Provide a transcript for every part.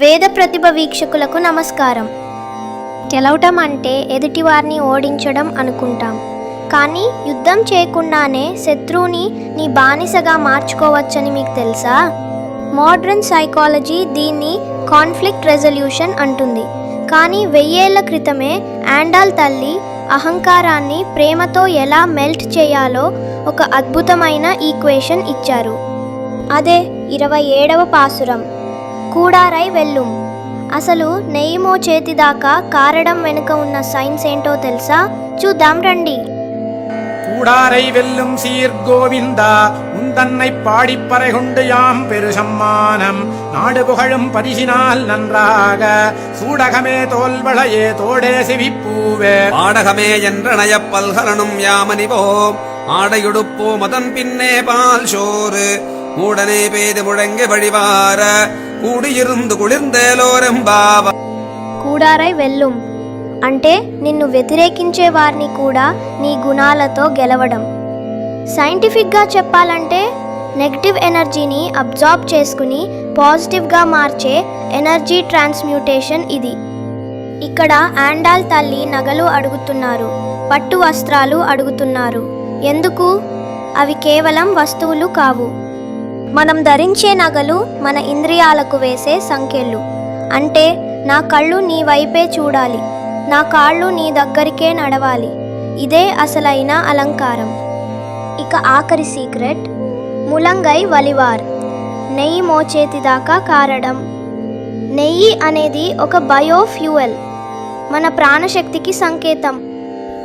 వేద ప్రతిభ వీక్షకులకు నమస్కారం. గెలవటం అంటే ఎదుటివారిని ఓడించడం అనుకుంటాం. కానీ యుద్ధం చేయకుండానే శత్రువుని నీ బానిసగా మార్చుకోవచ్చని మీకు తెలుసా? మోడ్రన్ సైకాలజీ దీన్ని కాన్ఫ్లిక్ట్ రెజల్యూషన్ అంటుంది. కానీ 1000 ఏళ్ల క్రితమే ఆండాల్ తల్లి అహంకారాన్ని ప్రేమతో ఎలా మెల్ట్ చేయాలో ఒక అద్భుతమైన ఈక్వేషన్ ఇచ్చారు. అదే 27వ పాసురం, కూడారై వెల్లుం. అసలు నెయ్యి మోచేతి దాకా కారడం వెనుక ఉన్న సైన్స్ ఏంటో తెలుసా? చూద్దాం రండి. கூடாரை வெல்லும் சீர் கோவிந்தா உந்தன்னை பாடிப்பறை கொண்டு யாம் பெரு சம்மானம் நாடு புகழும் பரிசினால் நன்றாக சூடகமே தோல்வளையே தோடே சிவிப்பூவே ஆடகமே என்றனைய பல்கலனும் யாமனிவோம் ஆடையுடுப்போ மதன் பின்னே பால் சோறு மூடனே பெய்து முழங்கி வழிவார కూడియిరుందు కుళిందేలోరెంబావ. కూడారై వెల్లుం అంటే నిన్ను వ్యతిరేకించే వారిని కూడా నీ గుణాలతో గెలవడం. సైంటిఫిక్గా చెప్పాలంటే నెగటివ్ ఎనర్జీని అబ్జార్బ్ చేసుకుని పాజిటివ్గా మార్చే ఎనర్జీ ట్రాన్స్మ్యూటేషన్ ఇది. ఇక్కడ ఆండాల్ తల్లి నగలు అడుగుతున్నారు, పట్టు వస్త్రాలు అడుగుతున్నారు. ఎందుకు? అవి కేవలం వస్తువులు కావు. మనం ధరించే నగలు మన ఇంద్రియాలకు వేసే సంకెళ్ళు. అంటే నా కళ్ళు నీ వైపే చూడాలి, నా కాళ్ళు నీ దగ్గరికే నడవాలి. ఇదే అసలైన అలంకారం. ఇక ఆఖరి సీక్రెట్, ములంగై వలివార్, నెయ్యి మోచేతి దాకా కారడం. నెయ్యి అనేది ఒక బయోఫ్యూయల్, మన ప్రాణశక్తికి సంకేతం.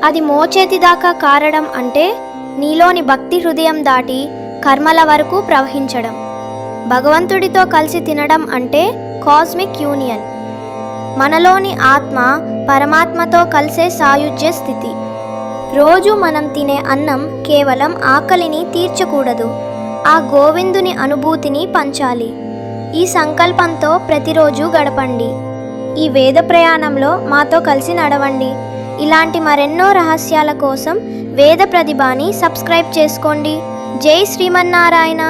అది మోచేతి దాకా కారడం అంటే నీలోని భక్తి హృదయం దాటి కర్మల వరకు ప్రవహించడం. భగవంతుడితో కలిసి తినడం అంటే కాస్మిక్ యూనియన్. మనలోని ఆత్మ పరమాత్మతో కలిసే సాయుజ్య స్థితి. రోజు మనం తినే అన్నం కేవలం ఆకలిని తీర్చకూడదు, ఆ గోవిందుని అనుభూతిని పంచాలి. ఈ సంకల్పంతో ప్రతిరోజు గడపండి. ఈ వేద ప్రయాణంలో మాతో కలిసి నడవండి. ఇలాంటి మరెన్నో రహస్యాల కోసం వేద ప్రతిభని సబ్స్క్రైబ్ చేసుకోండి. జై శ్రీమన్నారాయణ.